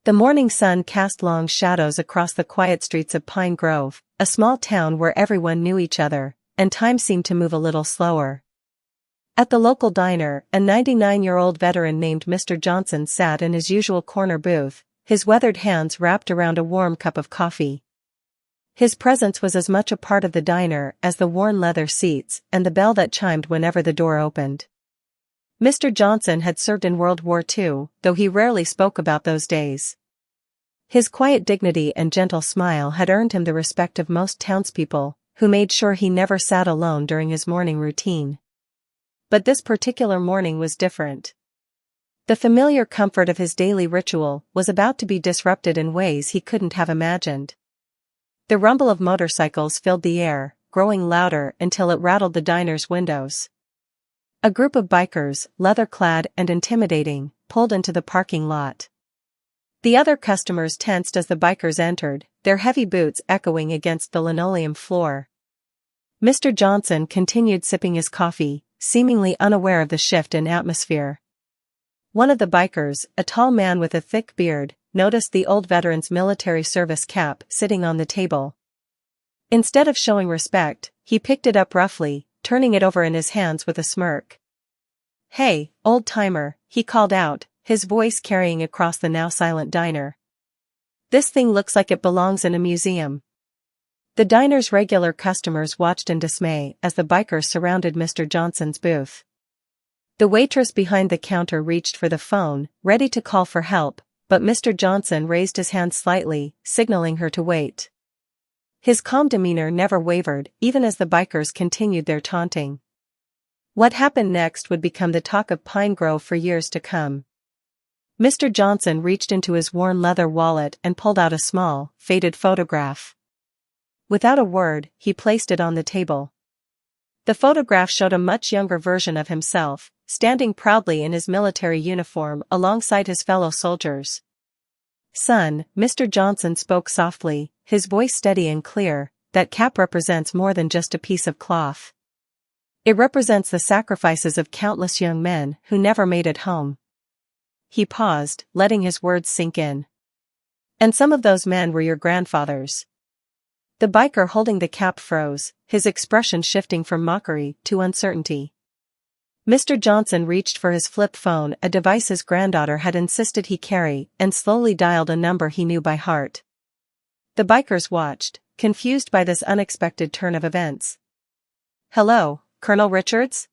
The morning sun cast long shadows across the quiet streets of Pine Grove, a small town where everyone knew each other, and time seemed to move a little slower. At the local diner, a 99-year-old veteran named Mr. Johnson sat in his usual corner booth, his weathered hands wrapped around a warm cup of coffee. His presence was as much a part of the diner as the worn leather seats and the bell that chimed whenever the door opened. Mr. Johnson had served in World War II, though he rarely spoke about those days. His quiet dignity and gentle smile had earned him the respect of most townspeople, who made sure he never sat alone during his morning routine. But this particular morning was different. The familiar comfort of his daily ritual was about to be disrupted in ways he couldn't have imagined. The rumble of motorcycles filled the air, growing louder until it rattled the diner's windows. A group of bikers, leather-clad and intimidating, pulled into the parking lot. The other customers tensed as the bikers entered, their heavy boots echoing against the linoleum floor. Mr. Johnson continued sipping his coffee, seemingly unaware of the shift in atmosphere. One of the bikers, a tall man with a thick beard, noticed the old veteran's military service cap sitting on the table. Instead of showing respect, he picked it up roughly, turning it over in his hands with a smirk. "Hey, old-timer," he called out, his voice carrying across the now silent diner. "This thing looks like it belongs in a museum." The diner's regular customers watched in dismay as the bikers surrounded Mr. Johnson's booth. The waitress behind the counter reached for the phone, ready to call for help, but Mr. Johnson raised his hand slightly, signaling her to wait. His calm demeanor never wavered, even as the bikers continued their taunting. What happened next would become the talk of Pine Grove for years to come. Mr. Johnson reached into his worn leather wallet and pulled out a small, faded photograph. Without a word, he placed it on the table. The photograph showed a much younger version of himself, standing proudly in his military uniform alongside his fellow soldiers. "Son," Mr. Johnson spoke softly, his voice steady and clear, "that cap represents more than just a piece of cloth. It represents the sacrifices of countless young men who never made it home." He paused, letting his words sink in. "And some of those men were your grandfathers." The biker holding the cap froze, his expression shifting from mockery to uncertainty. Mr. Johnson reached for his flip phone, a device his granddaughter had insisted he carry, and slowly dialed a number he knew by heart. The bikers watched, confused by this unexpected turn of events. "Hello, Colonel Richards?"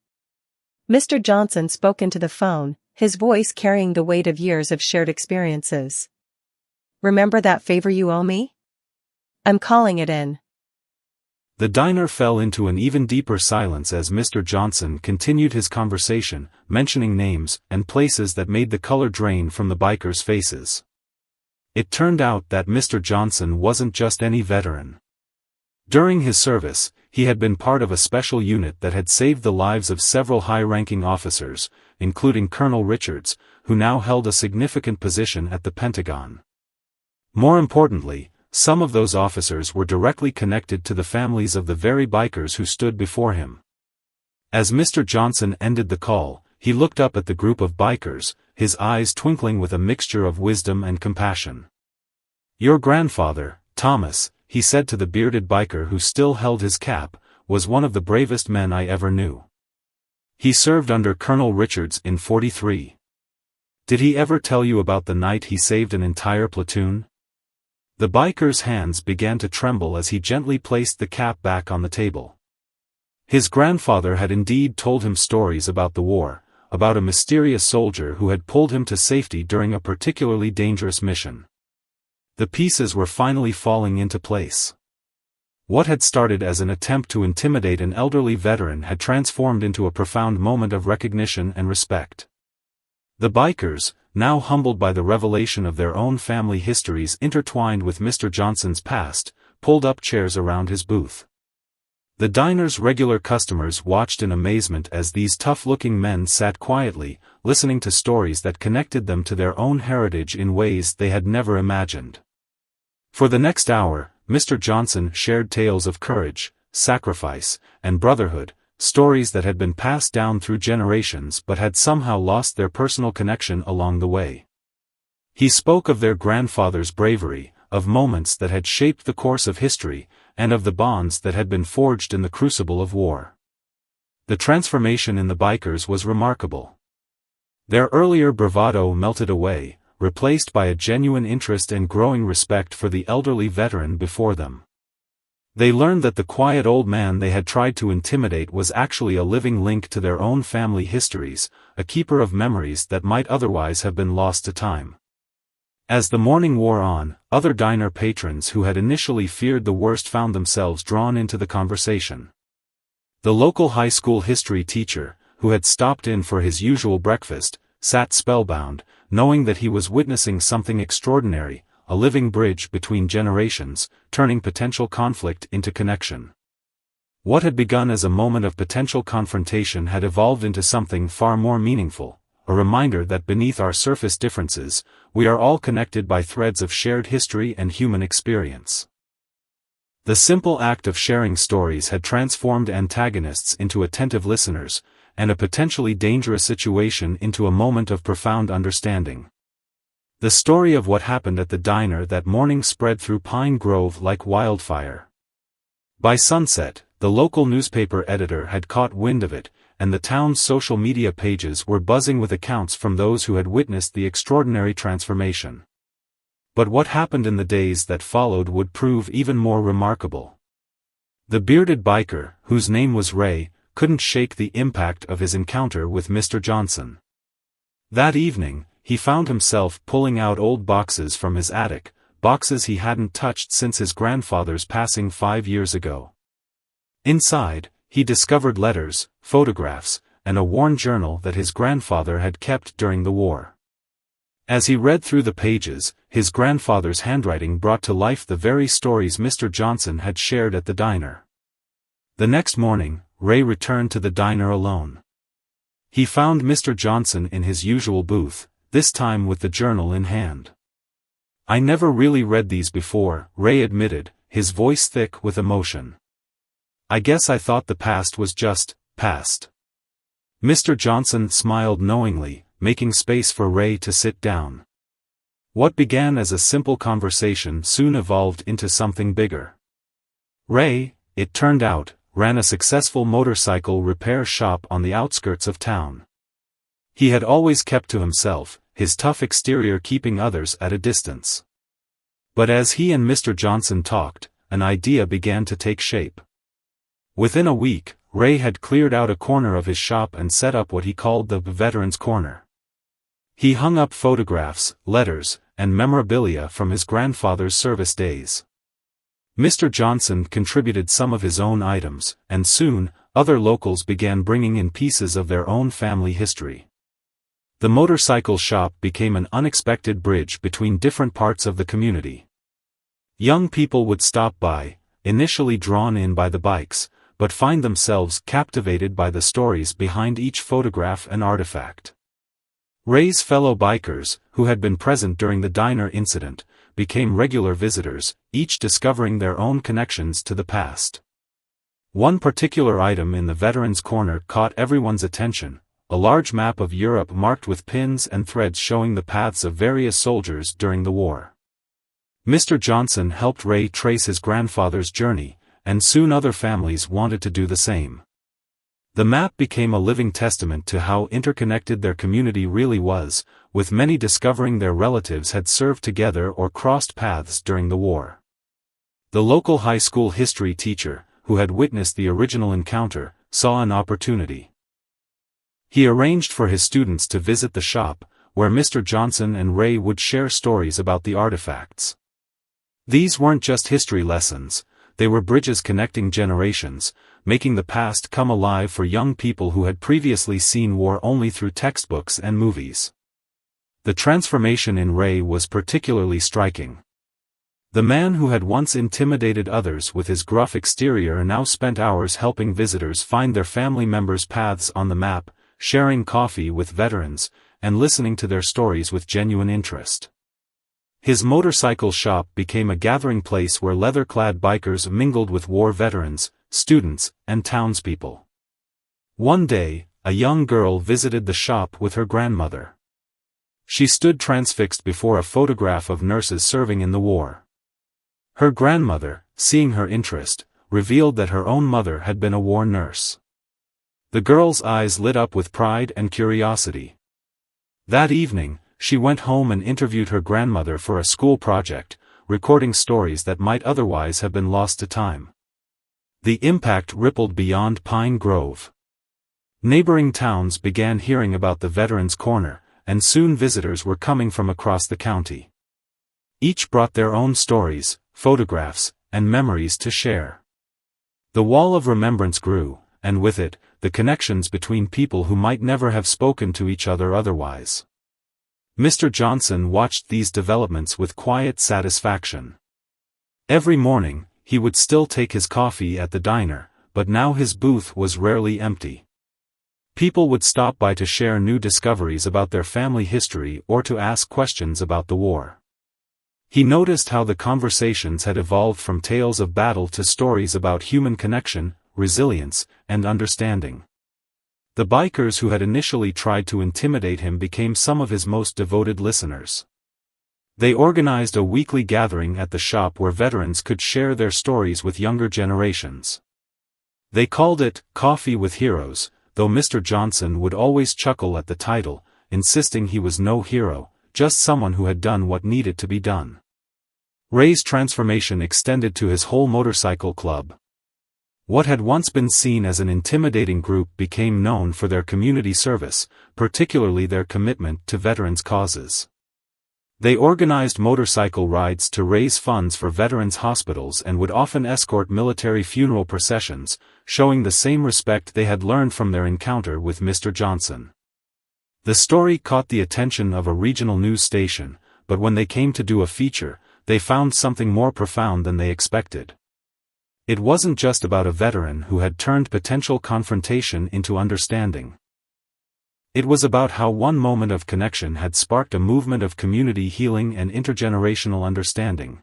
Mr. Johnson spoke into the phone, his voice carrying the weight of years of shared experiences. "Remember that favor you owe me? I'm calling it in." The diner fell into an even deeper silence as Mr. Johnson continued his conversation, mentioning names and places that made the color drain from the bikers' faces. It turned out that Mr. Johnson wasn't just any veteran. During his service, he had been part of a special unit that had saved the lives of several high-ranking officers, including Colonel Richards, who now held a significant position at the Pentagon. More importantly, some of those officers were directly connected to the families of the very bikers who stood before him. As Mr. Johnson ended the call, he looked up at the group of bikers, his eyes twinkling with a mixture of wisdom and compassion. "Your grandfather, Thomas," he said to the bearded biker who still held his cap, "was one of the bravest men I ever knew. He served under Colonel Richards in '43. Did he ever tell you about the night he saved an entire platoon?" The biker's hands began to tremble as he gently placed the cap back on the table. His grandfather had indeed told him stories about the war, about a mysterious soldier who had pulled him to safety during a particularly dangerous mission. The pieces were finally falling into place. What had started as an attempt to intimidate an elderly veteran had transformed into a profound moment of recognition and respect. The bikers, now humbled by the revelation of their own family histories intertwined with Mr. Johnson's past, pulled up chairs around his booth. The diner's regular customers watched in amazement as these tough-looking men sat quietly, listening to stories that connected them to their own heritage in ways they had never imagined. For the next hour, Mr. Johnson shared tales of courage, sacrifice, and brotherhood, stories that had been passed down through generations but had somehow lost their personal connection along the way. He spoke of their grandfather's bravery, of moments that had shaped the course of history, and of the bonds that had been forged in the crucible of war. The transformation in the bikers was remarkable. Their earlier bravado melted away, replaced by a genuine interest and growing respect for the elderly veteran before them. They learned that the quiet old man they had tried to intimidate was actually a living link to their own family histories, a keeper of memories that might otherwise have been lost to time. As the morning wore on, other diner patrons who had initially feared the worst found themselves drawn into the conversation. The local high school history teacher, who had stopped in for his usual breakfast, sat spellbound, knowing that he was witnessing something extraordinary, a living bridge between generations, turning potential conflict into connection. What had begun as a moment of potential confrontation had evolved into something far more meaningful, a reminder that beneath our surface differences, we are all connected by threads of shared history and human experience. The simple act of sharing stories had transformed antagonists into attentive listeners, and a potentially dangerous situation into a moment of profound understanding. The story of what happened at the diner that morning spread through Pine Grove like wildfire. By sunset, the local newspaper editor had caught wind of it, and the town's social media pages were buzzing with accounts from those who had witnessed the extraordinary transformation. But what happened in the days that followed would prove even more remarkable. The bearded biker, whose name was Ray, couldn't shake the impact of his encounter with Mr. Johnson. That evening, he found himself pulling out old boxes from his attic, boxes he hadn't touched since his grandfather's passing 5 years ago. Inside, he discovered letters, photographs, and a worn journal that his grandfather had kept during the war. As he read through the pages, his grandfather's handwriting brought to life the very stories Mr. Johnson had shared at the diner. The next morning, Ray returned to the diner alone. He found Mr. Johnson in his usual booth, this time with the journal in hand. "I never really read these before," Ray admitted, his voice thick with emotion. "I guess I thought the past was just past." Mr. Johnson smiled knowingly, making space for Ray to sit down. What began as a simple conversation soon evolved into something bigger. Ray, it turned out, ran a successful motorcycle repair shop on the outskirts of town. He had always kept to himself, his tough exterior keeping others at a distance. But as he and Mr. Johnson talked, an idea began to take shape. Within a week, Ray had cleared out a corner of his shop and set up what he called the Veteran's Corner. He hung up photographs, letters, and memorabilia from his grandfather's service days. Mr. Johnson contributed some of his own items, and soon, other locals began bringing in pieces of their own family history. The motorcycle shop became an unexpected bridge between different parts of the community. Young people would stop by, initially drawn in by the bikes, but find themselves captivated by the stories behind each photograph and artifact. Ray's fellow bikers, who had been present during the diner incident, became regular visitors, each discovering their own connections to the past. One particular item in the Veterans Corner caught everyone's attention, a large map of Europe marked with pins and threads showing the paths of various soldiers during the war. Mr. Johnson helped Ray trace his grandfather's journey, and soon other families wanted to do the same. The map became a living testament to how interconnected their community really was, with many discovering their relatives had served together or crossed paths during the war. The local high school history teacher, who had witnessed the original encounter, saw an opportunity. He arranged for his students to visit the shop, where Mr. Johnson and Ray would share stories about the artifacts. These weren't just history lessons, they were bridges connecting generations, making the past come alive for young people who had previously seen war only through textbooks and movies. The transformation in Ray was particularly striking. The man who had once intimidated others with his gruff exterior now spent hours helping visitors find their family members' paths on the map, sharing coffee with veterans, and listening to their stories with genuine interest. His motorcycle shop became a gathering place where leather-clad bikers mingled with war veterans, students, and townspeople. One day, a young girl visited the shop with her grandmother. She stood transfixed before a photograph of nurses serving in the war. Her grandmother, seeing her interest, revealed that her own mother had been a war nurse. The girl's eyes lit up with pride and curiosity. That evening, she went home and interviewed her grandmother for a school project, recording stories that might otherwise have been lost to time. The impact rippled beyond Pine Grove. Neighboring towns began hearing about the Veterans Corner, and soon visitors were coming from across the county. Each brought their own stories, photographs, and memories to share. The wall of remembrance grew, and with it, the connections between people who might never have spoken to each other otherwise. Mr. Johnson watched these developments with quiet satisfaction. Every morning, he would still take his coffee at the diner, but now his booth was rarely empty. People would stop by to share new discoveries about their family history or to ask questions about the war. He noticed how the conversations had evolved from tales of battle to stories about human connection, resilience, and understanding. The bikers who had initially tried to intimidate him became some of his most devoted listeners. They organized a weekly gathering at the shop where veterans could share their stories with younger generations. They called it Coffee with Heroes, though Mr. Johnson would always chuckle at the title, insisting he was no hero, just someone who had done what needed to be done. Ray's transformation extended to his whole motorcycle club. What had once been seen as an intimidating group became known for their community service, particularly their commitment to veterans' causes. They organized motorcycle rides to raise funds for veterans' hospitals and would often escort military funeral processions, showing the same respect they had learned from their encounter with Mr. Johnson. The story caught the attention of a regional news station, but when they came to do a feature, they found something more profound than they expected. It wasn't just about a veteran who had turned potential confrontation into understanding. It was about how one moment of connection had sparked a movement of community healing and intergenerational understanding.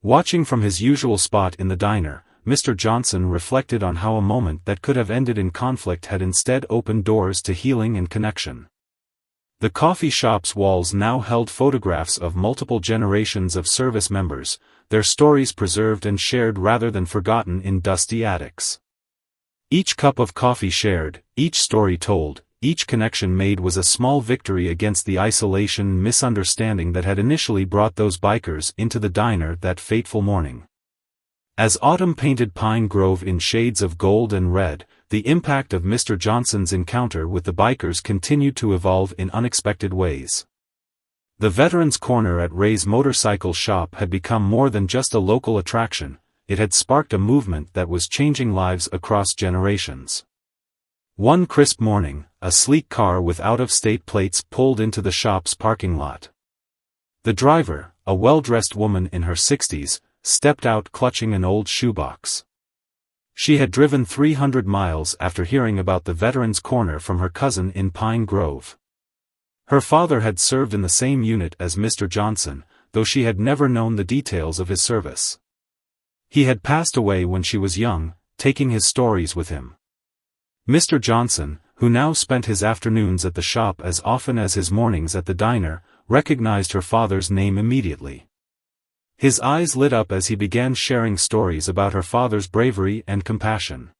Watching from his usual spot in the diner, Mr. Johnson reflected on how a moment that could have ended in conflict had instead opened doors to healing and connection. The coffee shop's walls now held photographs of multiple generations of service members, their stories preserved and shared rather than forgotten in dusty attics. Each cup of coffee shared, each story told, each connection made was a small victory against the isolation and misunderstanding that had initially brought those bikers into the diner that fateful morning. As autumn painted Pine Grove in shades of gold and red, the impact of Mr. Johnson's encounter with the bikers continued to evolve in unexpected ways. The Veterans Corner at Ray's motorcycle shop had become more than just a local attraction, it had sparked a movement that was changing lives across generations. One crisp morning, a sleek car with out-of-state plates pulled into the shop's parking lot. The driver, a well-dressed woman in her 60s, stepped out clutching an old shoebox. She had driven 300 miles after hearing about the Veterans Corner from her cousin in Pine Grove. Her father had served in the same unit as Mr. Johnson, though she had never known the details of his service. He had passed away when she was young, taking his stories with him. Mr. Johnson, who now spent his afternoons at the shop as often as his mornings at the diner, recognized her father's name immediately. His eyes lit up as he began sharing stories about her father's bravery and compassion.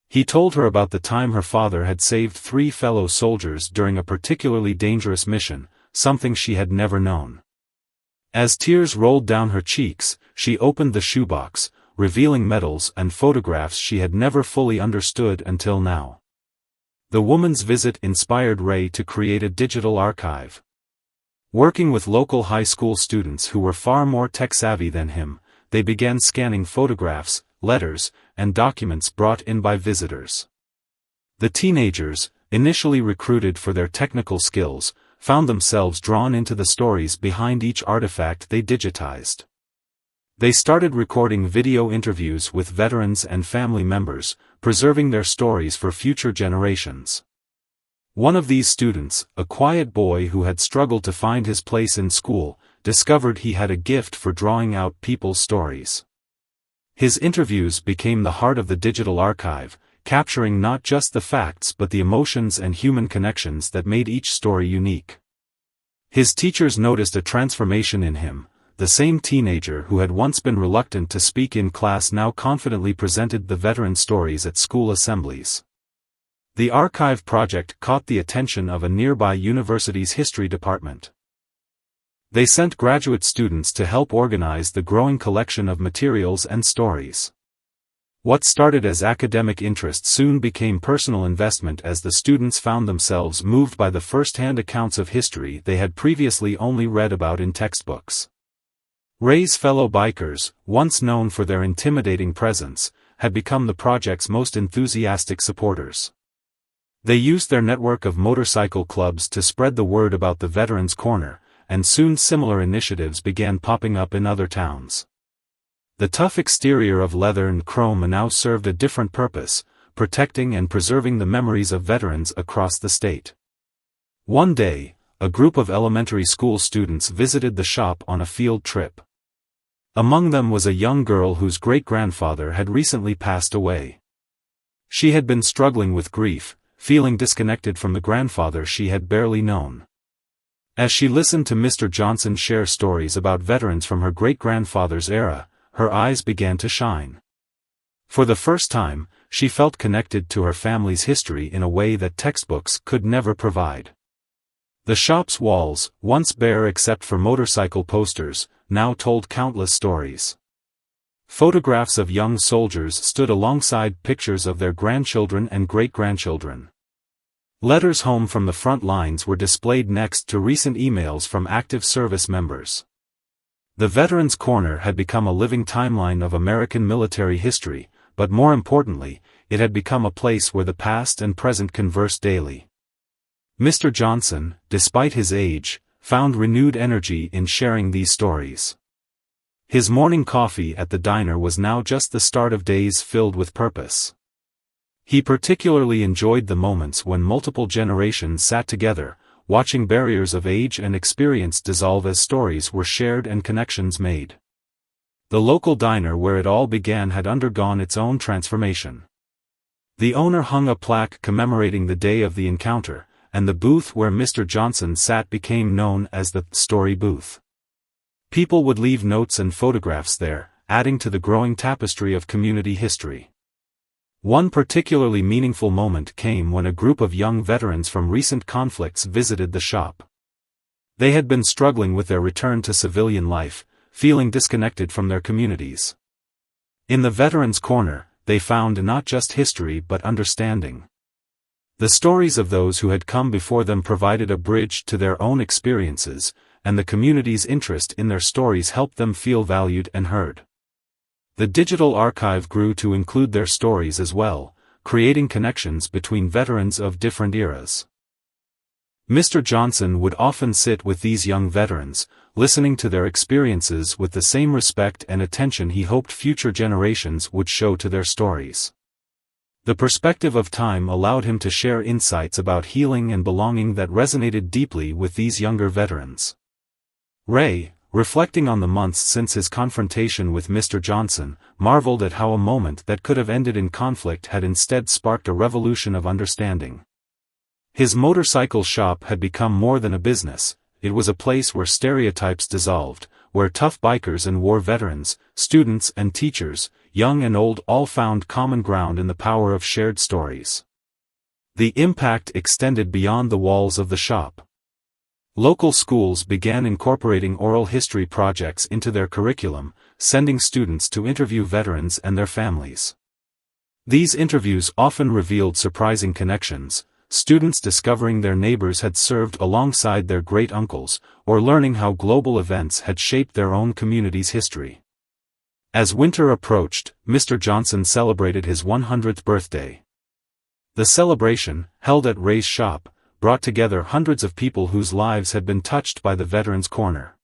He told her about the time her father had saved 3 fellow soldiers during a particularly dangerous mission, something she had never known. As tears rolled down her cheeks, she opened the shoebox, revealing medals and photographs she had never fully understood until now. The woman's visit inspired Ray to create a digital archive. Working with local high school students who were far more tech-savvy than him, they began scanning photographs, letters, and documents brought in by visitors. The teenagers, initially recruited for their technical skills, found themselves drawn into the stories behind each artifact they digitized. They started recording video interviews with veterans and family members, preserving their stories for future generations. One of these students, a quiet boy who had struggled to find his place in school, discovered he had a gift for drawing out people's stories. His interviews became the heart of the digital archive, capturing not just the facts but the emotions and human connections that made each story unique. His teachers noticed a transformation in him. The same teenager who had once been reluctant to speak in class now confidently presented the veteran stories at school assemblies. The archive project caught the attention of a nearby university's history department. They sent graduate students to help organize the growing collection of materials and stories. What started as academic interest soon became personal investment as the students found themselves moved by the first-hand accounts of history they had previously only read about in textbooks. Ray's fellow bikers, once known for their intimidating presence, had become the project's most enthusiastic supporters. They used their network of motorcycle clubs to spread the word about the Veterans Corner, and soon similar initiatives began popping up in other towns. The tough exterior of leather and chrome now served a different purpose, protecting and preserving the memories of veterans across the state. One day, a group of elementary school students visited the shop on a field trip. Among them was a young girl whose great-grandfather had recently passed away. She had been struggling with grief, feeling disconnected from the grandfather she had barely known. As she listened to Mr. Johnson share stories about veterans from her great-grandfather's era, her eyes began to shine. For the first time, she felt connected to her family's history in a way that textbooks could never provide. The shop's walls, once bare except for motorcycle posters, now told countless stories. Photographs of young soldiers stood alongside pictures of their grandchildren and great-grandchildren. Letters home from the front lines were displayed next to recent emails from active service members. The Veterans Corner had become a living timeline of American military history, but more importantly, it had become a place where the past and present conversed daily. Mr. Johnson, despite his age, found renewed energy in sharing these stories. His morning coffee at the diner was now just the start of days filled with purpose. He particularly enjoyed the moments when multiple generations sat together, watching barriers of age and experience dissolve as stories were shared and connections made. The local diner where it all began had undergone its own transformation. The owner hung a plaque commemorating the day of the encounter, and the booth where Mr. Johnson sat became known as the Story Booth. People would leave notes and photographs there, adding to the growing tapestry of community history. One particularly meaningful moment came when a group of young veterans from recent conflicts visited the shop. They had been struggling with their return to civilian life, feeling disconnected from their communities. In the Veterans Corner, they found not just history but understanding. The stories of those who had come before them provided a bridge to their own experiences, and the community's interest in their stories helped them feel valued and heard. The digital archive grew to include their stories as well, creating connections between veterans of different eras. Mr. Johnson would often sit with these young veterans, listening to their experiences with the same respect and attention he hoped future generations would show to their stories. The perspective of time allowed him to share insights about healing and belonging that resonated deeply with these younger veterans. Ray, reflecting on the months since his confrontation with Mr. Johnson, marveled at how a moment that could have ended in conflict had instead sparked a revolution of understanding. His motorcycle shop had become more than a business, it was a place where stereotypes dissolved, where tough bikers and war veterans, students and teachers, young and old all found common ground in the power of shared stories. The impact extended beyond the walls of the shop. Local schools began incorporating oral history projects into their curriculum, sending students to interview veterans and their families. These interviews often revealed surprising connections, students discovering their neighbors had served alongside their great-uncles, or learning how global events had shaped their own community's history. As winter approached, Mr. Johnson celebrated his 100th birthday. The celebration, held at Ray's shop, brought together hundreds of people whose lives had been touched by the Veterans Corner.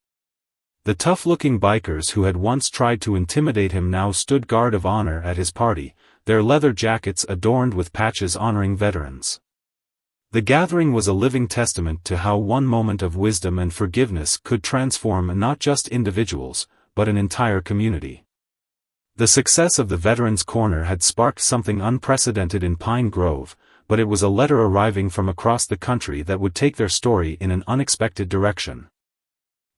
The tough-looking bikers who had once tried to intimidate him now stood guard of honor at his party, their leather jackets adorned with patches honoring veterans. The gathering was a living testament to how one moment of wisdom and forgiveness could transform not just individuals, but an entire community. The success of the Veterans Corner had sparked something unprecedented in Pine Grove, but it was a letter arriving from across the country that would take their story in an unexpected direction.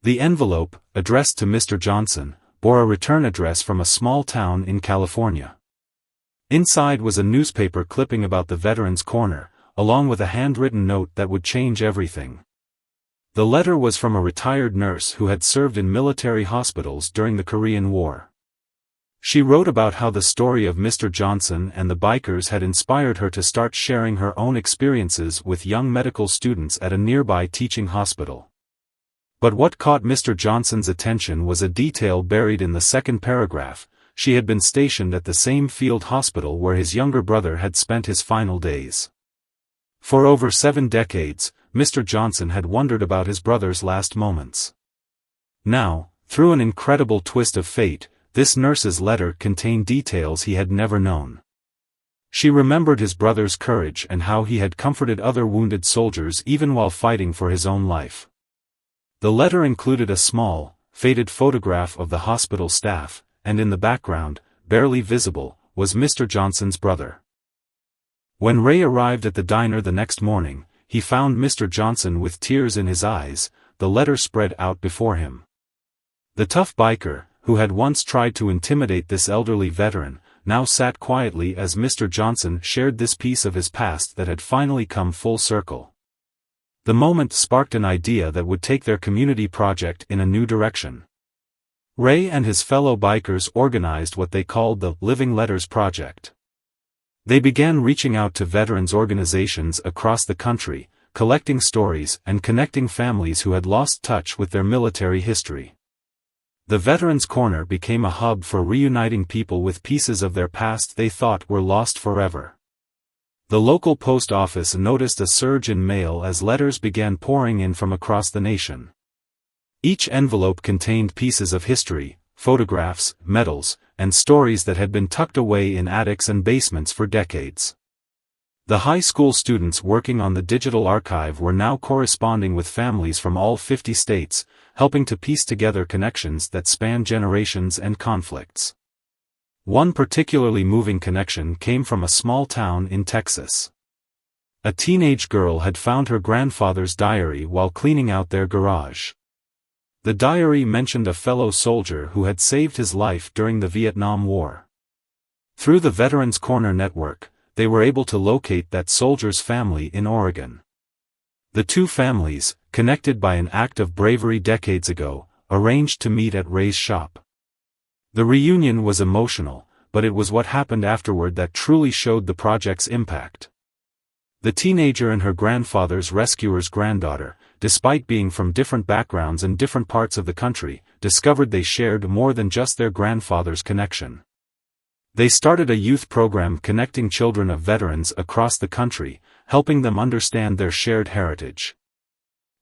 The envelope, addressed to Mr. Johnson, bore a return address from a small town in California. Inside was a newspaper clipping about the Veterans Corner, along with a handwritten note that would change everything. The letter was from a retired nurse who had served in military hospitals during the Korean War. She wrote about how the story of Mr. Johnson and the bikers had inspired her to start sharing her own experiences with young medical students at a nearby teaching hospital. But what caught Mr. Johnson's attention was a detail buried in the second paragraph. She had been stationed at the same field hospital where his younger brother had spent his final days. For over 7 decades, Mr. Johnson had wondered about his brother's last moments. Now, through an incredible twist of fate, this nurse's letter contained details he had never known. She remembered his brother's courage and how he had comforted other wounded soldiers even while fighting for his own life. The letter included a small, faded photograph of the hospital staff, and in the background, barely visible, was Mr. Johnson's brother. When Ray arrived at the diner the next morning, he found Mr. Johnson with tears in his eyes, the letter spread out before him. The tough biker, who had once tried to intimidate this elderly veteran, now sat quietly as Mr. Johnson shared this piece of his past that had finally come full circle. The moment sparked an idea that would take their community project in a new direction. Ray and his fellow bikers organized what they called the Living Letters Project. They began reaching out to veterans organizations across the country, collecting stories and connecting families who had lost touch with their military history. The Veterans Corner became a hub for reuniting people with pieces of their past they thought were lost forever. The local post office noticed a surge in mail as letters began pouring in from across the nation. Each envelope contained pieces of history, photographs, medals, and stories that had been tucked away in attics and basements for decades. The high school students working on the digital archive were now corresponding with families from all 50 states, helping to piece together connections that span generations and conflicts. One particularly moving connection came from a small town in Texas. A teenage girl had found her grandfather's diary while cleaning out their garage. The diary mentioned a fellow soldier who had saved his life during the Vietnam War. Through the Veterans Corner network, they were able to locate that soldier's family in Oregon. The two families, connected by an act of bravery decades ago, arranged to meet at Ray's shop. The reunion was emotional, but it was what happened afterward that truly showed the project's impact. The teenager and her grandfather's rescuer's granddaughter, despite being from different backgrounds and different parts of the country, discovered they shared more than just their grandfather's connection. They started a youth program connecting children of veterans across the country, helping them understand their shared heritage.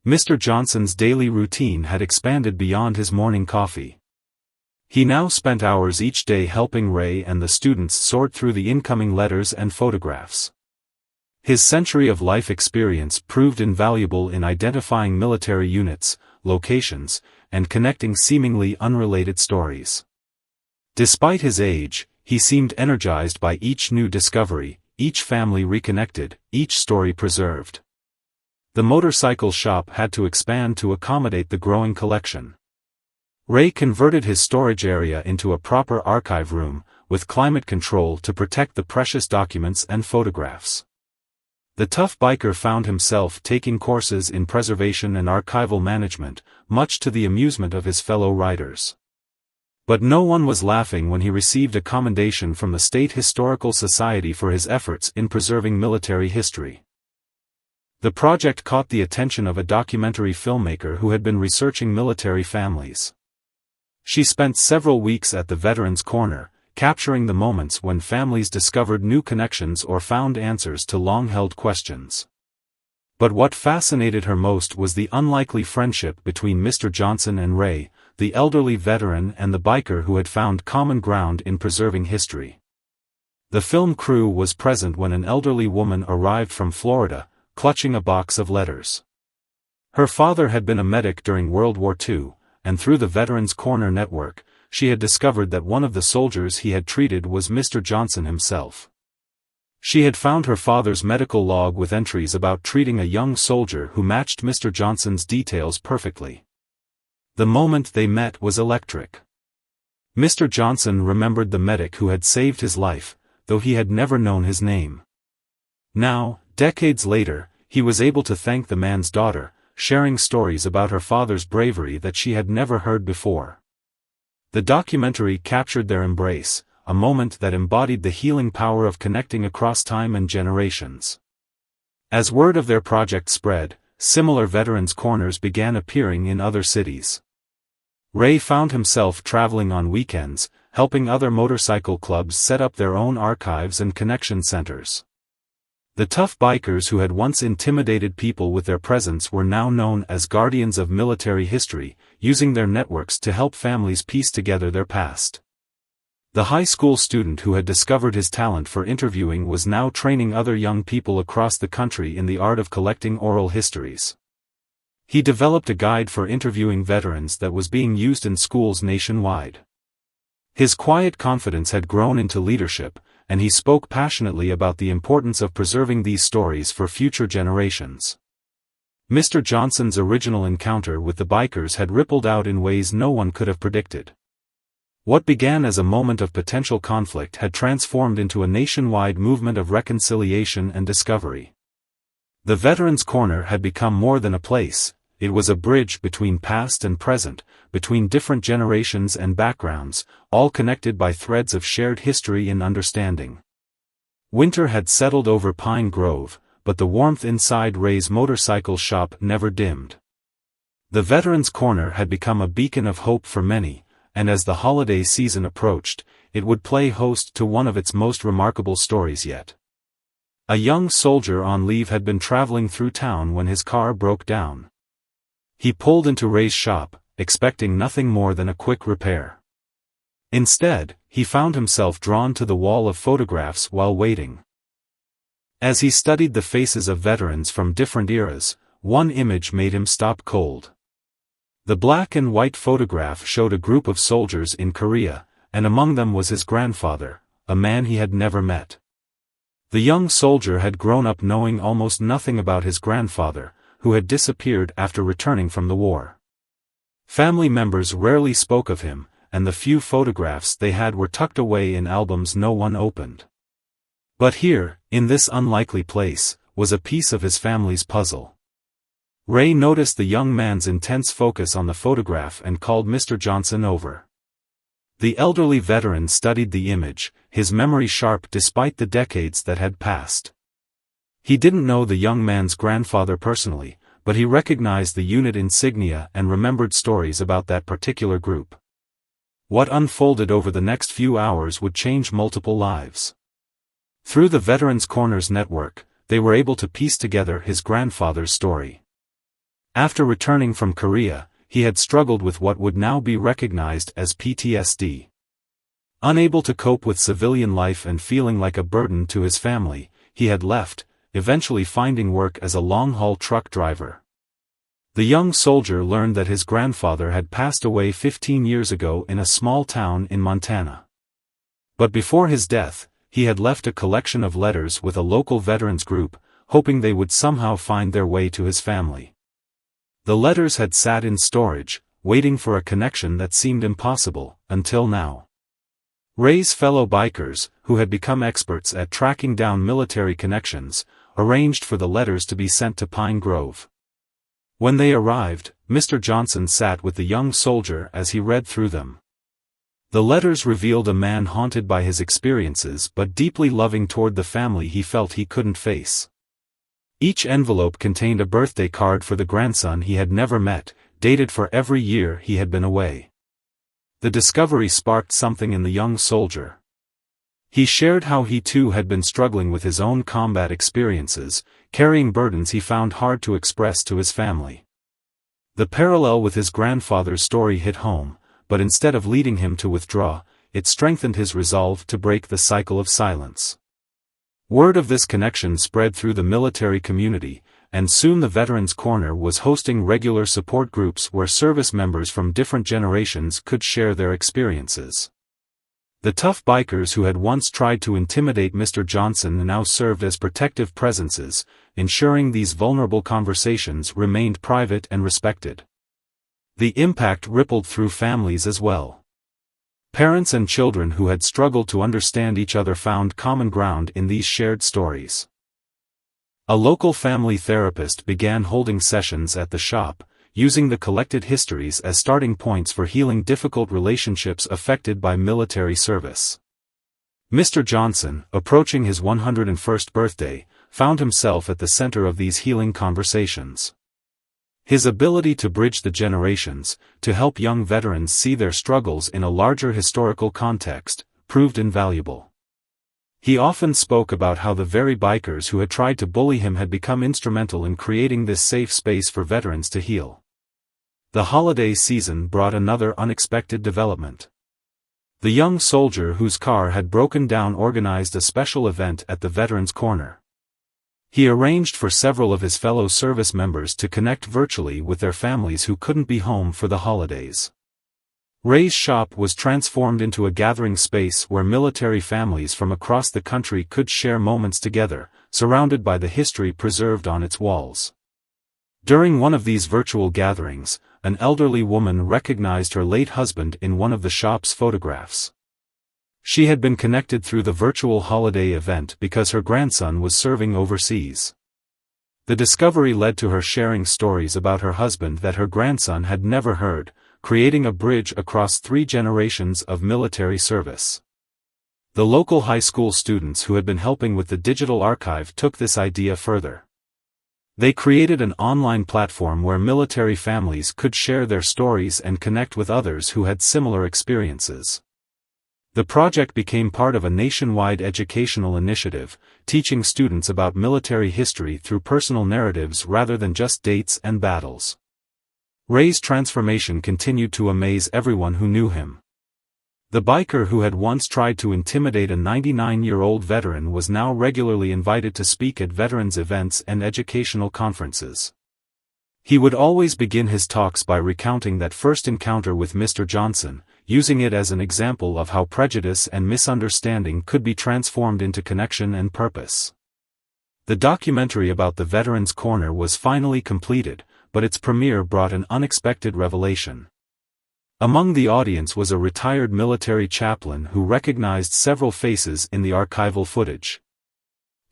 Mr. Johnson's daily routine had expanded beyond his morning coffee. He now spent hours each day helping Ray and the students sort through the incoming letters and photographs. His century of life experience proved invaluable in identifying military units, locations, and connecting seemingly unrelated stories. Despite his age, he seemed energized by each new discovery, each family reconnected, each story preserved. The motorcycle shop had to expand to accommodate the growing collection. Ray converted his storage area into a proper archive room, with climate control to protect the precious documents and photographs. The tough biker found himself taking courses in preservation and archival management, much to the amusement of his fellow riders. But no one was laughing when he received a commendation from the State Historical Society for his efforts in preserving military history. The project caught the attention of a documentary filmmaker who had been researching military families. She spent several weeks at the Veterans Corner, capturing the moments when families discovered new connections or found answers to long-held questions. But what fascinated her most was the unlikely friendship between Mr. Johnson and Ray, the elderly veteran and the biker who had found common ground in preserving history. The film crew was present when an elderly woman arrived from Florida, clutching a box of letters. Her father had been a medic during World War II, and through the Veterans Corner network, she had discovered that one of the soldiers he had treated was Mr. Johnson himself. She had found her father's medical log with entries about treating a young soldier who matched Mr. Johnson's details perfectly. The moment they met was electric. Mr. Johnson remembered the medic who had saved his life, though he had never known his name. Now, decades later, he was able to thank the man's daughter, sharing stories about her father's bravery that she had never heard before. The documentary captured their embrace, a moment that embodied the healing power of connecting across time and generations. As word of their project spread, similar veterans' corners began appearing in other cities. Ray found himself traveling on weekends, helping other motorcycle clubs set up their own archives and connection centers. The tough bikers who had once intimidated people with their presence were now known as guardians of military history, using their networks to help families piece together their past. The high school student who had discovered his talent for interviewing was now training other young people across the country in the art of collecting oral histories. He developed a guide for interviewing veterans that was being used in schools nationwide. His quiet confidence had grown into leadership, and he spoke passionately about the importance of preserving these stories for future generations. Mr. Johnson's original encounter with the bikers had rippled out in ways no one could have predicted. What began as a moment of potential conflict had transformed into a nationwide movement of reconciliation and discovery. The Veterans Corner had become more than a place, it was a bridge between past and present, between different generations and backgrounds, all connected by threads of shared history and understanding. Winter had settled over Pine Grove, but the warmth inside Ray's motorcycle shop never dimmed. The Veterans Corner had become a beacon of hope for many, and as the holiday season approached, it would play host to one of its most remarkable stories yet. A young soldier on leave had been traveling through town when his car broke down. He pulled into Ray's shop, expecting nothing more than a quick repair. Instead, he found himself drawn to the wall of photographs while waiting. As he studied the faces of veterans from different eras, one image made him stop cold. The black and white photograph showed a group of soldiers in Korea, and among them was his grandfather, a man he had never met. The young soldier had grown up knowing almost nothing about his grandfather, who had disappeared after returning from the war. Family members rarely spoke of him, and the few photographs they had were tucked away in albums no one opened. But here, in this unlikely place, was a piece of his family's puzzle. Ray noticed the young man's intense focus on the photograph and called Mr. Johnson over. The elderly veteran studied the image, his memory sharp despite the decades that had passed. He didn't know the young man's grandfather personally, but he recognized the unit insignia and remembered stories about that particular group. What unfolded over the next few hours would change multiple lives. Through the Veterans Corners network, they were able to piece together his grandfather's story. After returning from Korea, he had struggled with what would now be recognized as PTSD. Unable to cope with civilian life and feeling like a burden to his family, he had left, eventually finding work as a long-haul truck driver. The young soldier learned that his grandfather had passed away 15 years ago in a small town in Montana. But before his death, he had left a collection of letters with a local veterans group, hoping they would somehow find their way to his family. The letters had sat in storage, waiting for a connection that seemed impossible, until now. Ray's fellow bikers, who had become experts at tracking down military connections, arranged for the letters to be sent to Pine Grove. When they arrived, Mr. Johnson sat with the young soldier as he read through them. The letters revealed a man haunted by his experiences but deeply loving toward the family he felt he couldn't face. Each envelope contained a birthday card for the grandson he had never met, dated for every year he had been away. The discovery sparked something in the young soldier. He shared how he too had been struggling with his own combat experiences, carrying burdens he found hard to express to his family. The parallel with his grandfather's story hit home, but instead of leading him to withdraw, it strengthened his resolve to break the cycle of silence. Word of this connection spread through the military community, and soon the Veterans Corner was hosting regular support groups where service members from different generations could share their experiences. The tough bikers who had once tried to intimidate Mr. Johnson now served as protective presences, ensuring these vulnerable conversations remained private and respected. The impact rippled through families as well. Parents and children who had struggled to understand each other found common ground in these shared stories. A local family therapist began holding sessions at the shop, using the collected histories as starting points for healing difficult relationships affected by military service. Mr. Johnson, approaching his 101st birthday, found himself at the center of these healing conversations. His ability to bridge the generations, to help young veterans see their struggles in a larger historical context, proved invaluable. He often spoke about how the very bikers who had tried to bully him had become instrumental in creating this safe space for veterans to heal. The holiday season brought another unexpected development. The young soldier whose car had broken down organized a special event at the Veterans Corner. He arranged for several of his fellow service members to connect virtually with their families who couldn't be home for the holidays. Ray's shop was transformed into a gathering space where military families from across the country could share moments together, surrounded by the history preserved on its walls. During one of these virtual gatherings, an elderly woman recognized her late husband in one of the shop's photographs. She had been connected through the virtual holiday event because her grandson was serving overseas. The discovery led to her sharing stories about her husband that her grandson had never heard, creating a bridge across 3 generations of military service. The local high school students who had been helping with the digital archive took this idea further. They created an online platform where military families could share their stories and connect with others who had similar experiences. The project became part of a nationwide educational initiative, teaching students about military history through personal narratives rather than just dates and battles. Ray's transformation continued to amaze everyone who knew him. The biker who had once tried to intimidate a 99-year-old veteran was now regularly invited to speak at veterans' events and educational conferences. He would always begin his talks by recounting that first encounter with Mr. Johnson, using it as an example of how prejudice and misunderstanding could be transformed into connection and purpose. The documentary about the Veterans Corner was finally completed, but its premiere brought an unexpected revelation. Among the audience was a retired military chaplain who recognized several faces in the archival footage.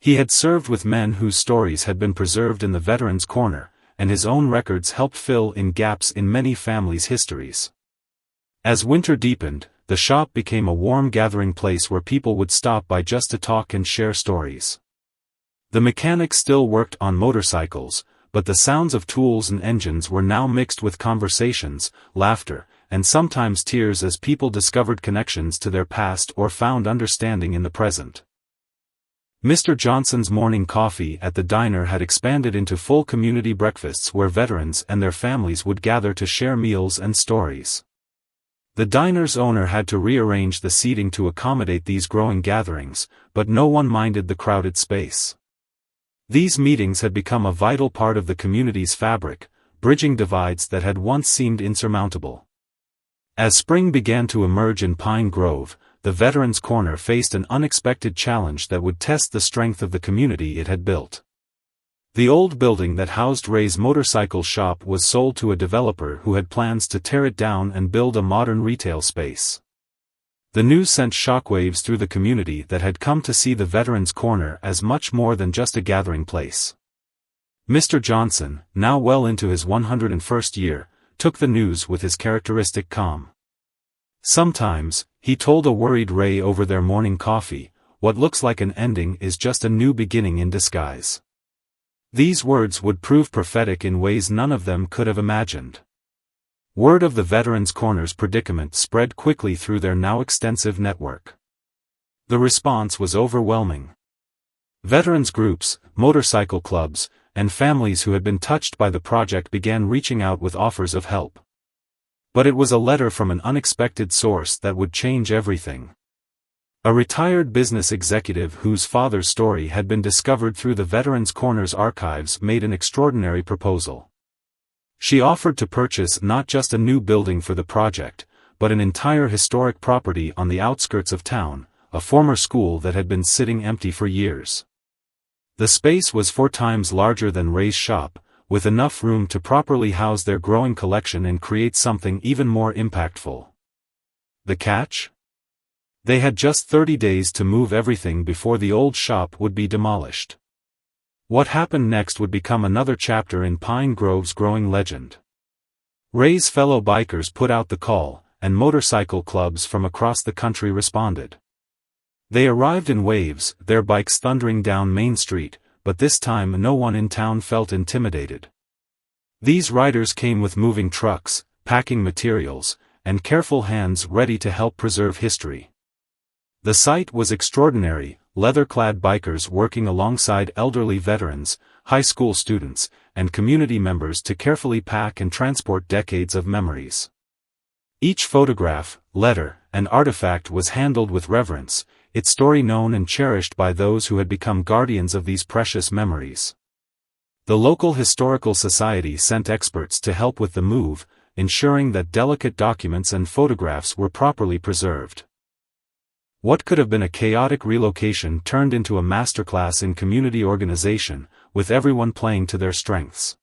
He had served with men whose stories had been preserved in the Veterans Corner, and his own records helped fill in gaps in many families' histories. As winter deepened, the shop became a warm gathering place where people would stop by just to talk and share stories. The mechanics still worked on motorcycles, but the sounds of tools and engines were now mixed with conversations, laughter, and sometimes tears as people discovered connections to their past or found understanding in the present. Mr. Johnson's morning coffee at the diner had expanded into full community breakfasts where veterans and their families would gather to share meals and stories. The diner's owner had to rearrange the seating to accommodate these growing gatherings, but no one minded the crowded space. These meetings had become a vital part of the community's fabric, bridging divides that had once seemed insurmountable. As spring began to emerge in Pine Grove, the Veterans Corner faced an unexpected challenge that would test the strength of the community it had built. The old building that housed Ray's motorcycle shop was sold to a developer who had plans to tear it down and build a modern retail space. The news sent shockwaves through the community that had come to see the Veterans Corner as much more than just a gathering place. Mr. Johnson, now well into his 101st year, took the news with his characteristic calm. Sometimes, he told a worried Ray over their morning coffee, what looks like an ending is just a new beginning in disguise. These words would prove prophetic in ways none of them could have imagined. Word of the Veterans Corner's predicament spread quickly through their now extensive network. The response was overwhelming. Veterans groups, motorcycle clubs, and families who had been touched by the project began reaching out with offers of help. But it was a letter from an unexpected source that would change everything. A retired business executive whose father's story had been discovered through the Veterans Corner's archives made an extraordinary proposal. She offered to purchase not just a new building for the project, but an entire historic property on the outskirts of town, a former school that had been sitting empty for years. The space was 4 times larger than Ray's shop, with enough room to properly house their growing collection and create something even more impactful. The catch? They had just 30 days to move everything before the old shop would be demolished. What happened next would become another chapter in Pine Grove's growing legend. Ray's fellow bikers put out the call, and motorcycle clubs from across the country responded. They arrived in waves, their bikes thundering down Main Street, but this time no one in town felt intimidated. These riders came with moving trucks, packing materials, and careful hands ready to help preserve history. The sight was extraordinary, leather-clad bikers working alongside elderly veterans, high school students, and community members to carefully pack and transport decades of memories. Each photograph, letter, and artifact was handled with reverence, its story known and cherished by those who had become guardians of these precious memories. The local historical society sent experts to help with the move, ensuring that delicate documents and photographs were properly preserved. What could have been a chaotic relocation turned into a masterclass in community organization, with everyone playing to their strengths.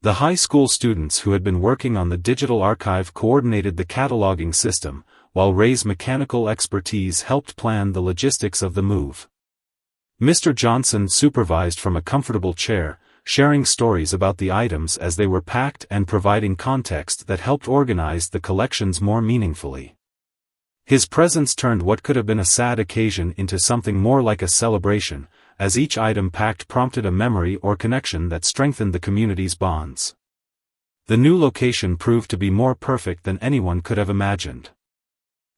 The high school students who had been working on the digital archive coordinated the cataloging system, while Ray's mechanical expertise helped plan the logistics of the move. Mr. Johnson supervised from a comfortable chair, sharing stories about the items as they were packed and providing context that helped organize the collections more meaningfully. His presence turned what could have been a sad occasion into something more like a celebration, as each item packed prompted a memory or connection that strengthened the community's bonds. The new location proved to be more perfect than anyone could have imagined.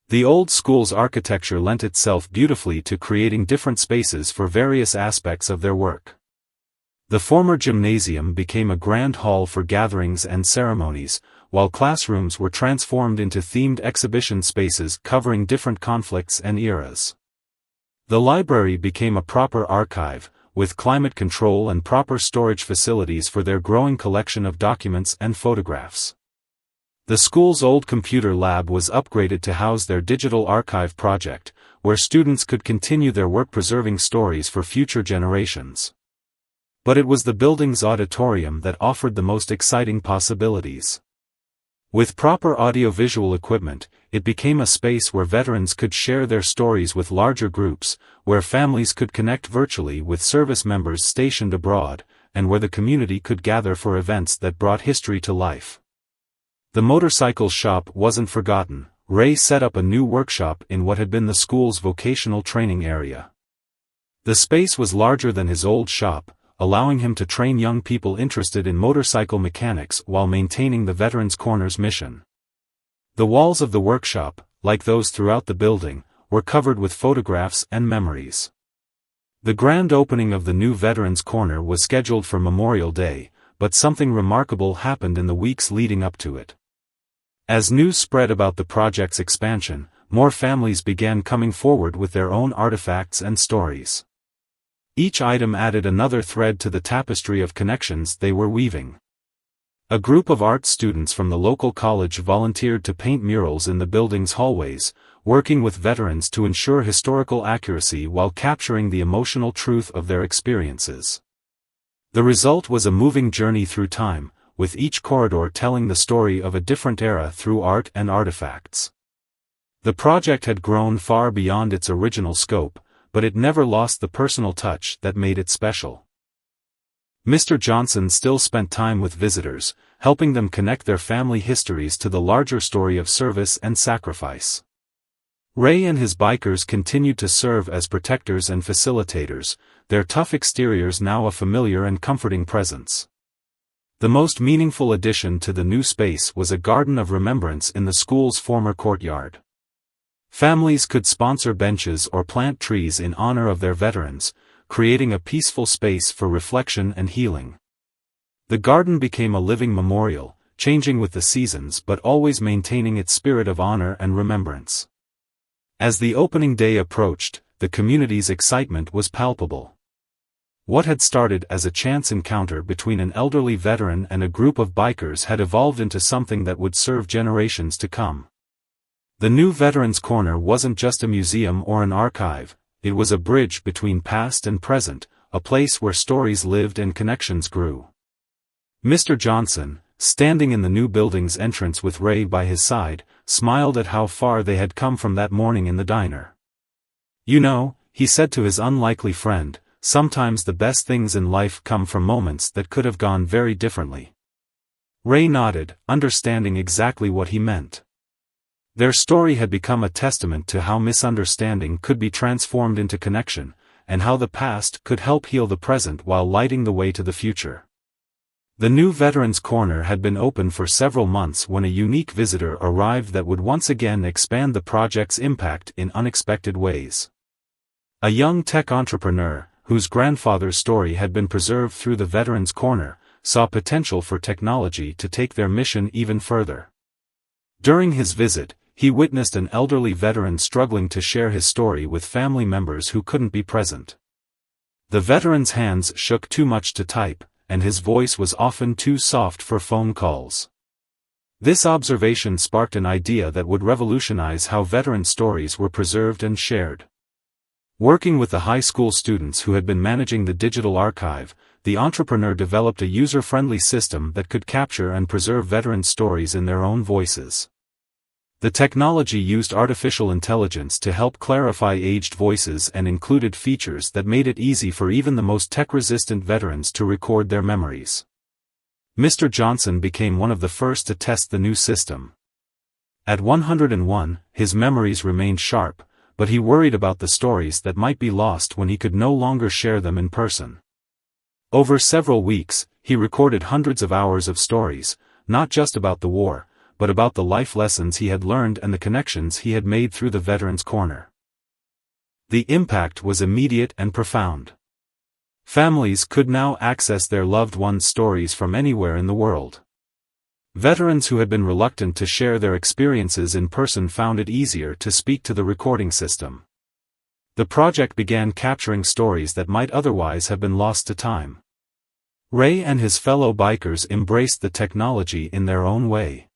The old school's architecture lent itself beautifully to creating different spaces for various aspects of their work. The former gymnasium became a grand hall for gatherings and ceremonies, while classrooms were transformed into themed exhibition spaces covering different conflicts and eras. The library became a proper archive, with climate control and proper storage facilities for their growing collection of documents and photographs. The school's old computer lab was upgraded to house their digital archive project, where students could continue their work preserving stories for future generations. But it was the building's auditorium that offered the most exciting possibilities. With proper audiovisual equipment, it became a space where veterans could share their stories with larger groups, where families could connect virtually with service members stationed abroad, and where the community could gather for events that brought history to life. The motorcycle shop wasn't forgotten. Ray set up a new workshop in what had been the school's vocational training area. The space was larger than his old shop, allowing him to train young people interested in motorcycle mechanics while maintaining the Veterans Corner's mission. The walls of the workshop, like those throughout the building, were covered with photographs and memories. The grand opening of the new Veterans Corner was scheduled for Memorial Day, but something remarkable happened in the weeks leading up to it. As news spread about the project's expansion, more families began coming forward with their own artifacts and stories. Each item added another thread to the tapestry of connections they were weaving. A group of art students from the local college volunteered to paint murals in the building's hallways, working with veterans to ensure historical accuracy while capturing the emotional truth of their experiences. The result was a moving journey through time, with each corridor telling the story of a different era through art and artifacts. The project had grown far beyond its original scope, but it never lost the personal touch that made it special. Mr. Johnson still spent time with visitors, helping them connect their family histories to the larger story of service and sacrifice. Ray and his bikers continued to serve as protectors and facilitators, their tough exteriors now a familiar and comforting presence. The most meaningful addition to the new space was a garden of remembrance in the school's former courtyard. Families could sponsor benches or plant trees in honor of their veterans, creating a peaceful space for reflection and healing. The garden became a living memorial, changing with the seasons but always maintaining its spirit of honor and remembrance. As the opening day approached, the community's excitement was palpable. What had started as a chance encounter between an elderly veteran and a group of bikers had evolved into something that would serve generations to come. The new Veterans Corner wasn't just a museum or an archive, it was a bridge between past and present, a place where stories lived and connections grew. Mr. Johnson, standing in the new building's entrance with Ray by his side, smiled at how far they had come from that morning in the diner. "You know," he said to his unlikely friend, "sometimes the best things in life come from moments that could have gone very differently." Ray nodded, understanding exactly what he meant. Their story had become a testament to how misunderstanding could be transformed into connection, and how the past could help heal the present while lighting the way to the future. The new Veterans Corner had been open for several months when a unique visitor arrived that would once again expand the project's impact in unexpected ways. A young tech entrepreneur, whose grandfather's story had been preserved through the Veterans Corner, saw potential for technology to take their mission even further. During his visit, he witnessed an elderly veteran struggling to share his story with family members who couldn't be present. The veteran's hands shook too much to type, and his voice was often too soft for phone calls. This observation sparked an idea that would revolutionize how veteran stories were preserved and shared. Working with the high school students who had been managing the digital archive, the entrepreneur developed a user-friendly system that could capture and preserve veteran stories in their own voices. The technology used artificial intelligence to help clarify aged voices and included features that made it easy for even the most tech-resistant veterans to record their memories. Mr. Johnson became one of the first to test the new system. At 101, his memories remained sharp, but he worried about the stories that might be lost when he could no longer share them in person. Over several weeks, he recorded hundreds of hours of stories, not just about the war, but about the life lessons he had learned and the connections he had made through the Veterans Corner. The impact was immediate and profound. Families could now access their loved ones' stories from anywhere in the world. Veterans who had been reluctant to share their experiences in person found it easier to speak to the recording system. The project began capturing stories that might otherwise have been lost to time. Ray and his fellow bikers embraced the technology in their own way.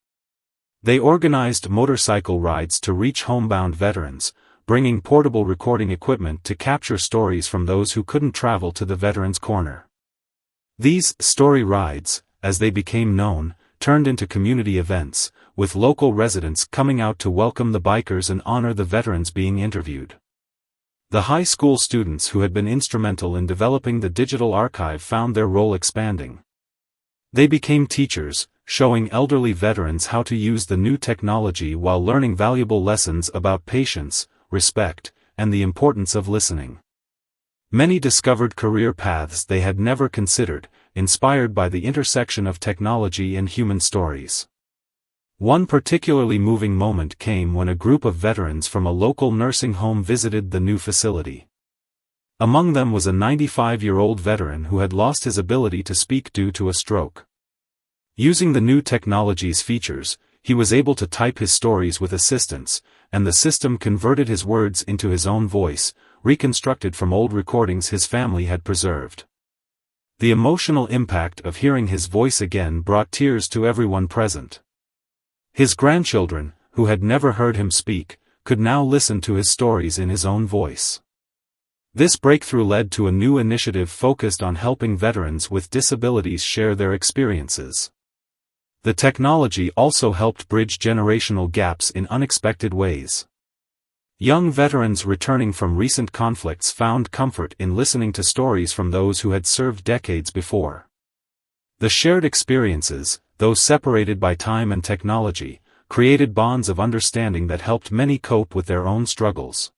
They organized motorcycle rides to reach homebound veterans, bringing portable recording equipment to capture stories from those who couldn't travel to the Veterans Corner. These story rides, as they became known, turned into community events, with local residents coming out to welcome the bikers and honor the veterans being interviewed. The high school students who had been instrumental in developing the digital archive found their role expanding. They became teachers, showing elderly veterans how to use the new technology while learning valuable lessons about patience, respect, and the importance of listening. Many discovered career paths they had never considered, inspired by the intersection of technology and human stories. One particularly moving moment came when a group of veterans from a local nursing home visited the new facility. Among them was a 95-year-old veteran who had lost his ability to speak due to a stroke. Using the new technology's features, he was able to type his stories with assistance, and the system converted his words into his own voice, reconstructed from old recordings his family had preserved. The emotional impact of hearing his voice again brought tears to everyone present. His grandchildren, who had never heard him speak, could now listen to his stories in his own voice. This breakthrough led to a new initiative focused on helping veterans with disabilities share their experiences. The technology also helped bridge generational gaps in unexpected ways. Young veterans returning from recent conflicts found comfort in listening to stories from those who had served decades before. The shared experiences, though separated by time and technology, created bonds of understanding that helped many cope with their own struggles.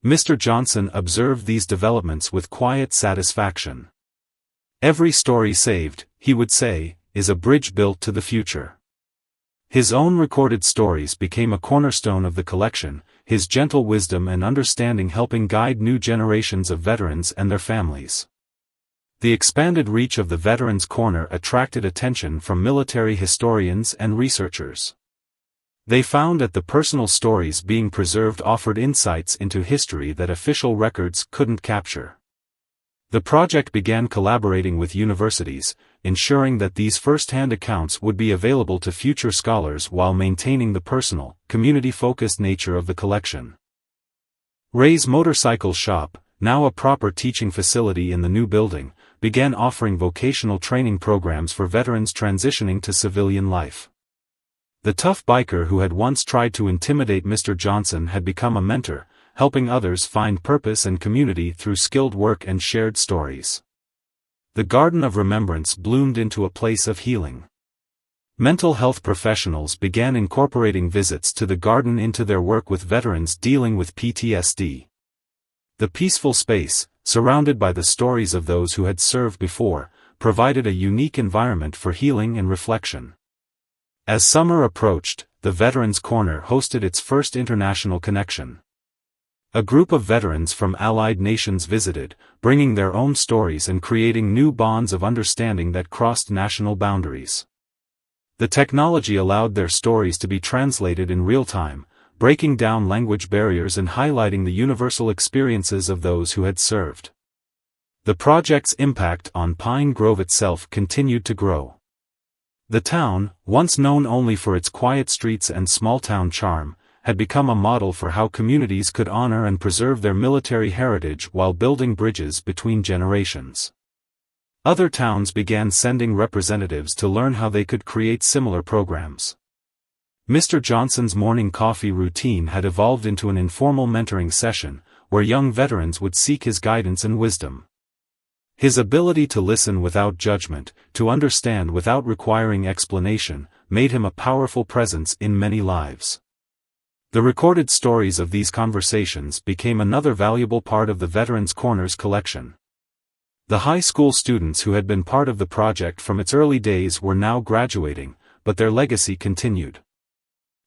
Mr. Johnson observed these developments with quiet satisfaction. Every story saved, he would say, is a bridge built to the future. His own recorded stories became a cornerstone of the collection, his gentle wisdom and understanding helping guide new generations of veterans and their families. The expanded reach of the Veterans Corner attracted attention from military historians and researchers. They found that the personal stories being preserved offered insights into history that official records couldn't capture. The project began collaborating with universities, ensuring that these first-hand accounts would be available to future scholars while maintaining the personal, community-focused nature of the collection. Ray's motorcycle shop, now a proper teaching facility in the new building, began offering vocational training programs for veterans transitioning to civilian life. The tough biker who had once tried to intimidate Mr. Johnson had become a mentor, helping others find purpose and community through skilled work and shared stories. The Garden of Remembrance bloomed into a place of healing. Mental health professionals began incorporating visits to the garden into their work with veterans dealing with PTSD. The peaceful space, surrounded by the stories of those who had served before, provided a unique environment for healing and reflection. As summer approached, the Veterans Corner hosted its first international connection. A group of veterans from allied nations visited, bringing their own stories and creating new bonds of understanding that crossed national boundaries. The technology allowed their stories to be translated in real time, breaking down language barriers and highlighting the universal experiences of those who had served. The project's impact on Pine Grove itself continued to grow. The town, once known only for its quiet streets and small-town charm, had become a model for how communities could honor and preserve their military heritage while building bridges between generations. Other towns began sending representatives to learn how they could create similar programs. Mr. Johnson's morning coffee routine had evolved into an informal mentoring session, where young veterans would seek his guidance and wisdom. His ability to listen without judgment, to understand without requiring explanation, made him a powerful presence in many lives. The recorded stories of these conversations became another valuable part of the Veterans Corner's collection. The high school students who had been part of the project from its early days were now graduating, but their legacy continued.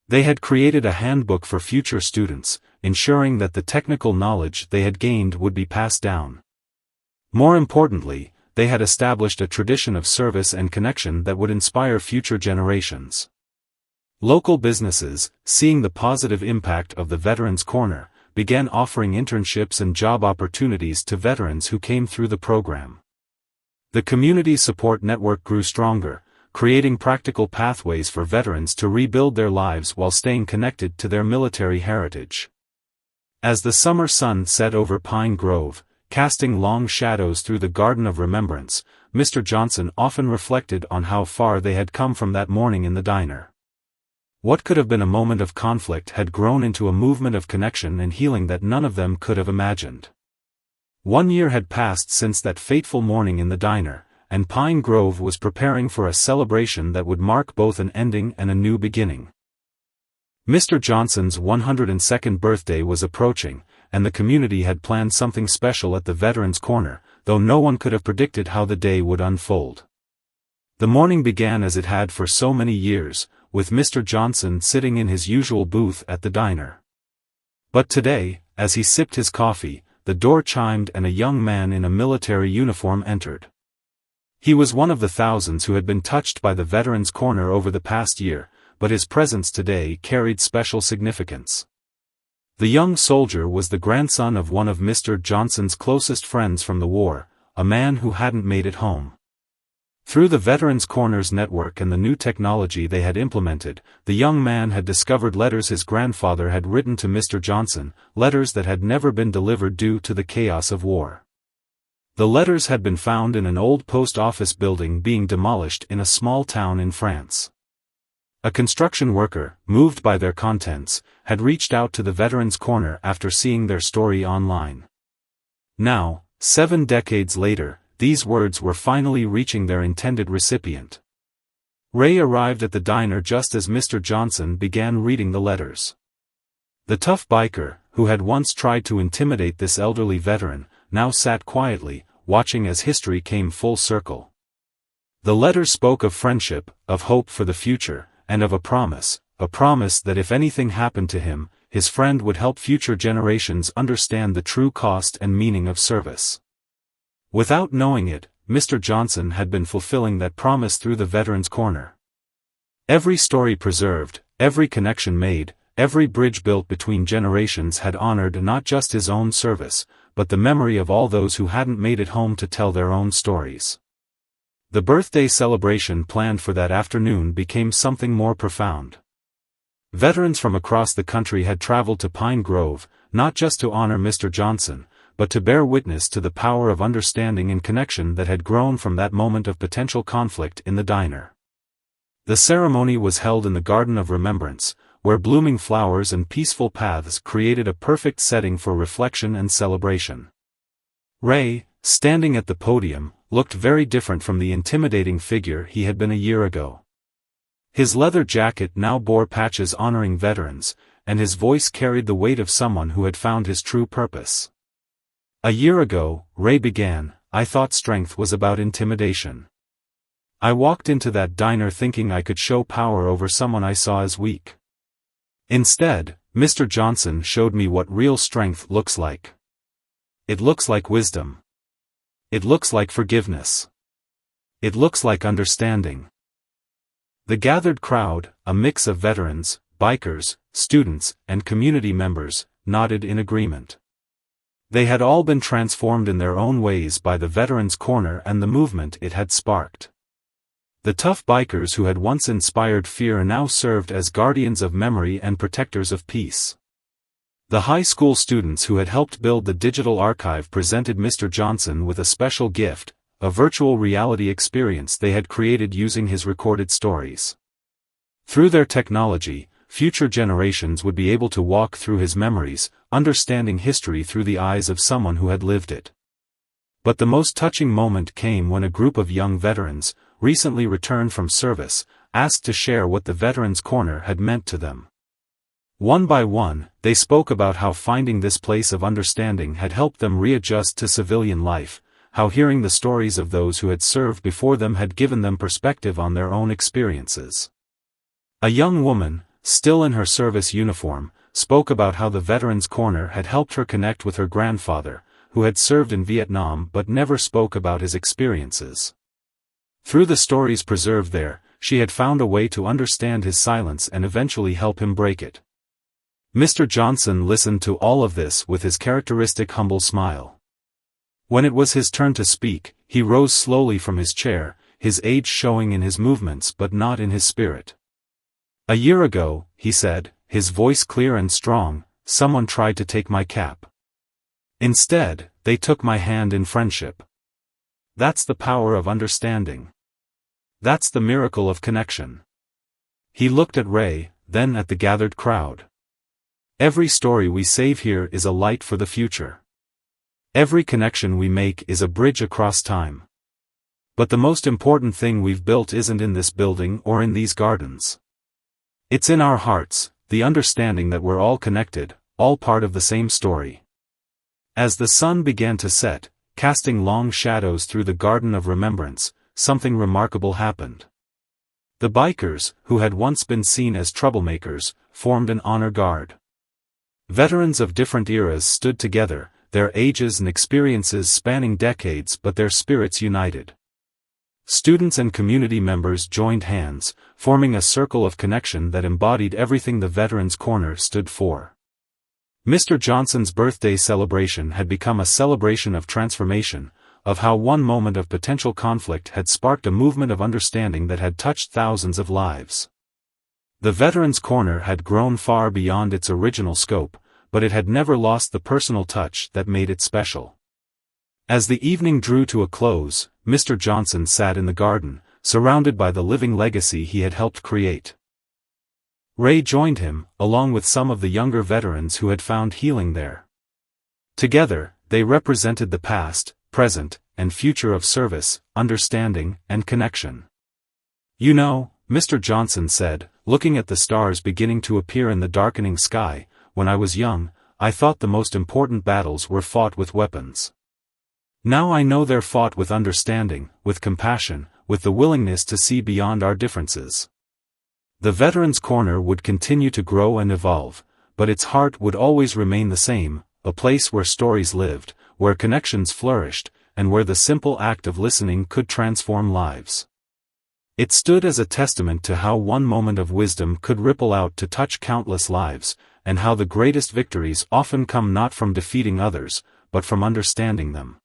They had created a handbook for future students, ensuring that the technical knowledge they had gained would be passed down. More importantly, they had established a tradition of service and connection that would inspire future generations. Local businesses, seeing the positive impact of the Veterans Corner, began offering internships and job opportunities to veterans who came through the program. The community support network grew stronger, creating practical pathways for veterans to rebuild their lives while staying connected to their military heritage. As the summer sun set over Pine Grove, casting long shadows through the Garden of Remembrance, Mr. Johnson often reflected on how far they had come from that morning in the diner. What could have been a moment of conflict had grown into a movement of connection and healing that none of them could have imagined. 1 year had passed since that fateful morning in the diner, and Pine Grove was preparing for a celebration that would mark both an ending and a new beginning. Mr. Johnson's 102nd birthday was approaching, and the community had planned something special at the Veterans Corner, though no one could have predicted how the day would unfold. The morning began as it had for so many years, with Mr. Johnson sitting in his usual booth at the diner. But today, as he sipped his coffee, the door chimed and a young man in a military uniform entered. He was one of the thousands who had been touched by the Veterans Corner over the past year, but his presence today carried special significance. The young soldier was the grandson of one of Mr. Johnson's closest friends from the war, a man who hadn't made it home. Through the Veterans Corners network and the new technology they had implemented, the young man had discovered letters his grandfather had written to Mr. Johnson, letters that had never been delivered due to the chaos of war. The letters had been found in an old post office building being demolished in a small town in France. A construction worker, moved by their contents, had reached out to the Veterans Corner after seeing their story online. Now, 7 decades later, these words were finally reaching their intended recipient. Ray arrived at the diner just as Mr. Johnson began reading the letters. The tough biker, who had once tried to intimidate this elderly veteran, now sat quietly, watching as history came full circle. The letters spoke of friendship, of hope for the future, and of a promise that if anything happened to him, his friend would help future generations understand the true cost and meaning of service. Without knowing it, Mr. Johnson had been fulfilling that promise through the Veterans Corner. Every story preserved, every connection made, every bridge built between generations had honored not just his own service, but the memory of all those who hadn't made it home to tell their own stories. The birthday celebration planned for that afternoon became something more profound. Veterans from across the country had traveled to Pine Grove, not just to honor Mr. Johnson, but to bear witness to the power of understanding and connection that had grown from that moment of potential conflict in the diner. The ceremony was held in the Garden of Remembrance, where blooming flowers and peaceful paths created a perfect setting for reflection and celebration. Ray, standing at the podium, looked very different from the intimidating figure he had been a year ago. His leather jacket now bore patches honoring veterans, and his voice carried the weight of someone who had found his true purpose. A year ago, Ray began, I thought strength was about intimidation. I walked into that diner thinking I could show power over someone I saw as weak. Instead, Mr. Johnson showed me what real strength looks like. It looks like wisdom. It looks like forgiveness. It looks like understanding. The gathered crowd, a mix of veterans, bikers, students, and community members, nodded in agreement. They had all been transformed in their own ways by the Veterans Corner and the movement it had sparked. The tough bikers who had once inspired fear now served as guardians of memory and protectors of peace. The high school students who had helped build the digital archive presented Mr. Johnson with a special gift, a virtual reality experience they had created using his recorded stories. Through their technology, future generations would be able to walk through his memories, understanding history through the eyes of someone who had lived it. But the most touching moment came when a group of young veterans, recently returned from service, asked to share what the Veterans Corner had meant to them. One by one, they spoke about how finding this place of understanding had helped them readjust to civilian life, how hearing the stories of those who had served before them had given them perspective on their own experiences. A young woman, still in her service uniform, spoke about how the Veterans Corner had helped her connect with her grandfather, who had served in Vietnam but never spoke about his experiences. Through the stories preserved there, she had found a way to understand his silence and eventually help him break it. Mr. Johnson listened to all of this with his characteristic humble smile. When it was his turn to speak, he rose slowly from his chair, his age showing in his movements but not in his spirit. A year ago, he said, his voice clear and strong, someone tried to take my cap. Instead, they took my hand in friendship. That's the power of understanding. That's the miracle of connection. He looked at Ray, then at the gathered crowd. Every story we save here is a light for the future. Every connection we make is a bridge across time. But the most important thing we've built isn't in this building or in these gardens. It's in our hearts, the understanding that we're all connected, all part of the same story. As the sun began to set, casting long shadows through the Garden of Remembrance, something remarkable happened. The bikers, who had once been seen as troublemakers, formed an honor guard. Veterans of different eras stood together, their ages and experiences spanning decades but their spirits united. Students and community members joined hands, forming a circle of connection that embodied everything the Veterans Corner stood for. Mr. Johnson's birthday celebration had become a celebration of transformation, of how one moment of potential conflict had sparked a movement of understanding that had touched thousands of lives. The Veterans Corner had grown far beyond its original scope, but it had never lost the personal touch that made it special. As the evening drew to a close, Mr. Johnson sat in the garden, surrounded by the living legacy he had helped create. Ray joined him, along with some of the younger veterans who had found healing there. Together, they represented the past, present, and future of service, understanding, and connection. You know, Mr. Johnson said, looking at the stars beginning to appear in the darkening sky, when I was young, I thought the most important battles were fought with weapons. Now I know they're fought with understanding, with compassion, with the willingness to see beyond our differences. The Veterans Corner would continue to grow and evolve, but its heart would always remain the same, a place where stories lived, where connections flourished, and where the simple act of listening could transform lives. It stood as a testament to how one moment of wisdom could ripple out to touch countless lives, and how the greatest victories often come not from defeating others, but from understanding them.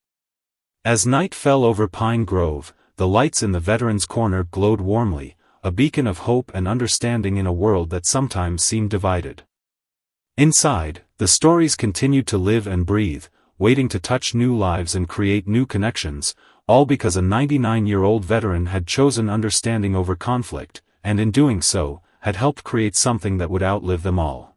As night fell over Pine Grove, the lights in the Veterans Corner glowed warmly, a beacon of hope and understanding in a world that sometimes seemed divided. Inside, the stories continued to live and breathe, waiting to touch new lives and create new connections, all because a 99-year-old veteran had chosen understanding over conflict, and in doing so, had helped create something that would outlive them all.